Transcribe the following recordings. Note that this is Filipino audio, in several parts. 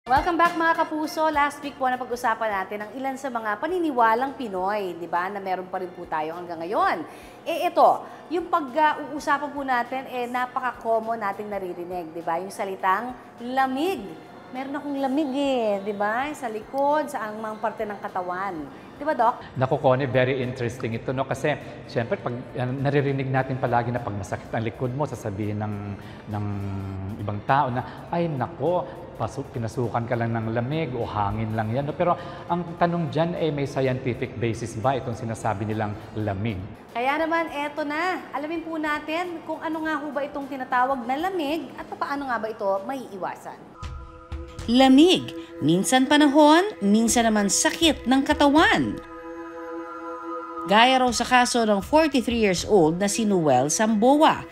Welcome back mga kapuso. Last week po na pag-usapan natin ang ilan sa mga paniniwalang Pinoy, di ba, na meron pa rin po tayo hanggang ngayon. Ito, yung pag-uusapan po natin, napaka-common nating naririnig, di ba? Yung salitang lamig. Meron akong lamig di ba? Sa likod, sa mga parte ng katawan. Di ba, Doc? Naku, Connie, very interesting ito, no? Kasi, siyempre, pag naririnig natin palagi na pag masakit ang likod mo, sasabihin ng ibang tao na, ay, nako, pinasukan ka lang ng lamig o hangin lang yan. No? Pero ang tanong dyan, may scientific basis ba itong sinasabi nilang lamig? Kaya naman, eto na. Alamin po natin kung ano nga ho ba itong tinatawag na lamig at paano nga ba ito maiiwasan. Lamig, minsan panahon, minsan naman sakit ng katawan. Gaya raw sa kaso ng 43 years old na si Noel Samboa.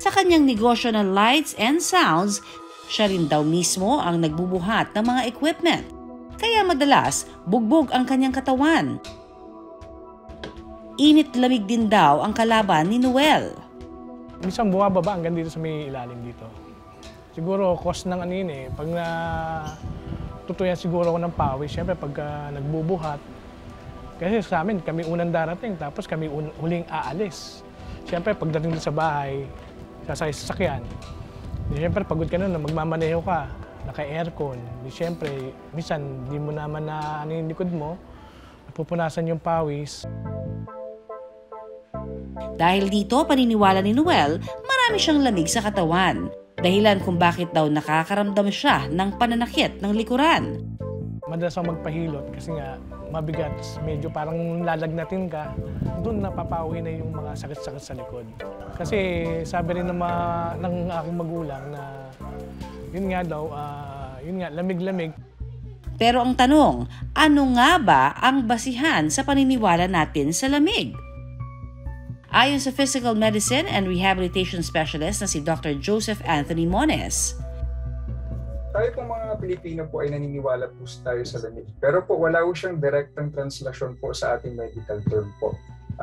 Sa kanyang negosyo ng lights and sounds, siya rin daw mismo ang nagbubuhat ng mga equipment. Kaya madalas, bugbog ang kanyang katawan. Init-lamig din daw ang kalaban ni Noel. Minsan bumababa hanggang dito sa may ilalim dito. Siguro cause ng pag tutuyan siguro ako ng pawis, siyempre pag nagbubuhat. Kasi sa amin, kami unang darating, tapos kami huling aalis. Siyempre pagdating sa bahay, sasakay sa sasakyan, siyempre pagod ka nun, magmamaneho ka, naka-aircon. Siyempre, minsan di mo naman na yung likod mo, napupunasan yung pawis. Dahil dito, paniniwala ni Noel, marami siyang lamig sa katawan. Dahilan kung bakit daw nakakaramdam siya ng pananakit ng likuran. Madalas ako magpahilot kasi nga mabigat, medyo parang lalagnatin ka. Doon napapawi na yung mga sakit-sakit sa likod. Kasi sabi rin ng aking magulang na yun nga daw, lamig-lamig. Pero ang tanong, ano nga ba ang basihan sa paniniwala natin sa lamig? Ayon sa Physical Medicine and Rehabilitation Specialist na si Dr. Joseph Anthony Mones. Tayo pong mga Pilipino po ay naniniwala po tayo sa lamig. Pero po wala po siyang direktang translasyon po sa ating medical term po.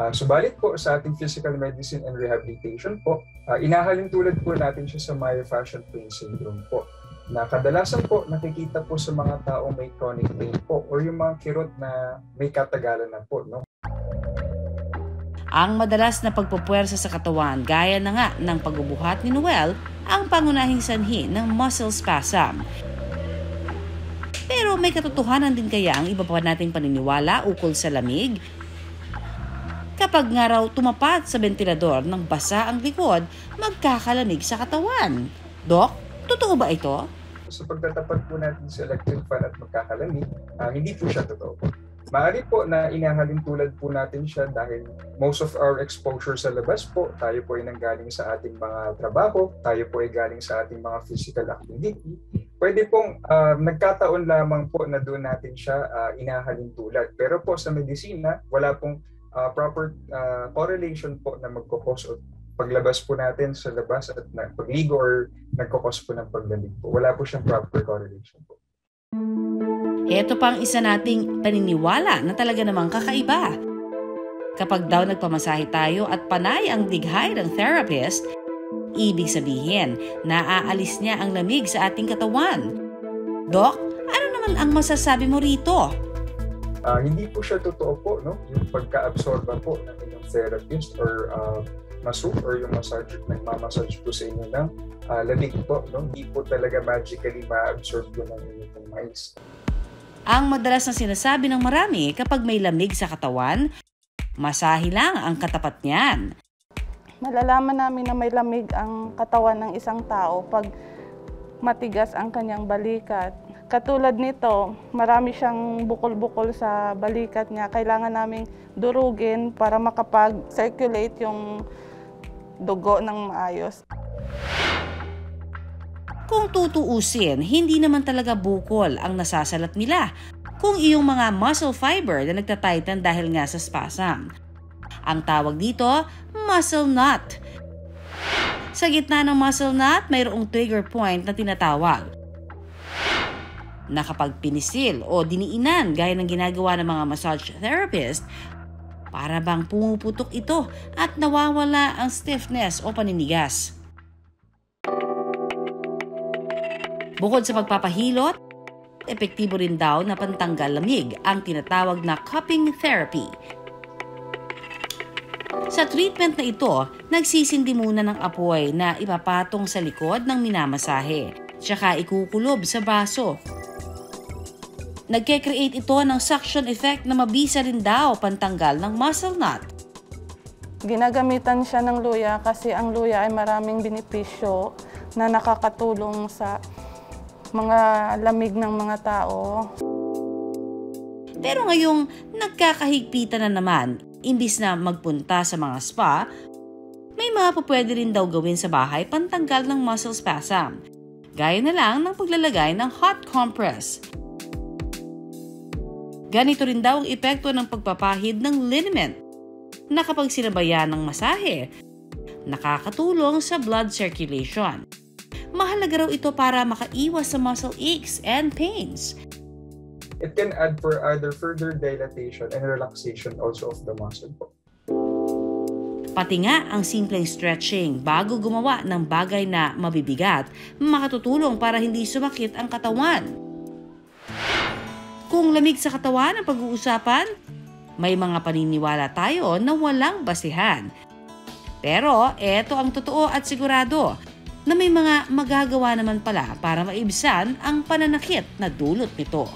Subalit po sa ating Physical Medicine and Rehabilitation po, inahalin tulad po natin siya sa myofascial pain syndrome po. Na kadalasan po nakikita po sa mga taong may chronic pain po o yung mga kirot na may katagalan na po. No? Ang madalas na pagpupuwersa sa katawan gaya na nga ng pagbubuhat ni Noel ang pangunahing sanhi ng muscle spasm. Pero may katotohanan din kaya ang iba pa nating paniniwala ukol sa lamig? Kapag nga raw tumapat sa ventilador ng basa ang likod, magkakalamig sa katawan. Dok, totoo ba ito? Sa pagtatapat po natin sa electric fan at magkakalamig, hindi po siya totoo. Maaari po na inahalin tulad po natin siya dahil most of our exposure sa labas po, tayo po ay nanggaling sa ating mga trabaho, tayo po ay galing sa ating mga physical activity. Pwede pong nagkataon lamang po na doon natin siya inahalin tulad. Pero po sa medisina, wala pong proper correlation po na magkakos o paglabas po natin sa labas at pagligo or nagkakos po ng paglamig po. Wala po siyang proper correlation po. Ito pang isa nating paniniwala na talaga namang kakaiba. Kapag daw nagpamasahe tayo at panay ang dighay ng therapist, ibig sabihin na aalis niya ang lamig sa ating katawan. Dok, ano naman ang masasabi mo rito? Hindi po siya totoo po, no? Yung pagka-absorba po ng inyong therapist or masseur or yung nagmamassage po sa inyo ng lamig po, no? Hindi po talaga magically ma-absorb po ng inyong mais. Ang madalas na sinasabi ng marami kapag may lamig sa katawan, masahe lang ang katapat niyan. Malalaman namin na may lamig ang katawan ng isang tao pag matigas ang kanyang balikat. Katulad nito, marami siyang bukol-bukol sa balikat niya. Kailangan naming durugin para makapag-circulate yung dugo ng maayos. Kung tutuusin, hindi naman talaga bukol ang nasasalat nila kung iyong mga muscle fiber na nagtatighten dahil nga sa spasm. Ang tawag dito, muscle knot. Sa gitna ng muscle knot, mayroong trigger point na tinatawag. Na kapag pinisil o diniinan gaya ng ginagawa ng mga massage therapist, para bang pumuputok ito at nawawala ang stiffness o paninigas. Bukod sa pagpapahilot, epektibo rin daw na pantanggal lamig ang tinatawag na cupping therapy. Sa treatment na ito, nagsisindi muna ng apoy na ipapatong sa likod ng minamasahe, tsaka ikukulob sa baso. Nagke-create ito ng suction effect na mabisa rin daw pantanggal ng muscle knot. Ginagamitan siya ng luya kasi ang luya ay maraming benepisyo na nakakatulong sa mga lamig ng mga tao. Pero ngayong nagkakahigpitan na naman, imbis na magpunta sa mga spa, may mga pwede rin daw gawin sa bahay pantanggal ng muscle spasm. Gaya na lang ng paglalagay ng hot compress. Ganito rin daw ang epekto ng pagpapahid ng liniment na kapag sinabayan ng masahe, nakakatulong sa blood circulation. Mahalaga raw ito para makaiwas sa muscle aches and pains. It can add for other further dilatation and relaxation also of the muscle po. Pati nga ang simpleng stretching bago gumawa ng bagay na mabibigat, makatutulong para hindi sumakit ang katawan. Kung lamig sa katawan ang pag-uusapan, may mga paniniwala tayo na walang basihan. Pero eto ang totoo at sigurado na may mga magagawa naman pala para maibsan ang pananakit na dulot nito.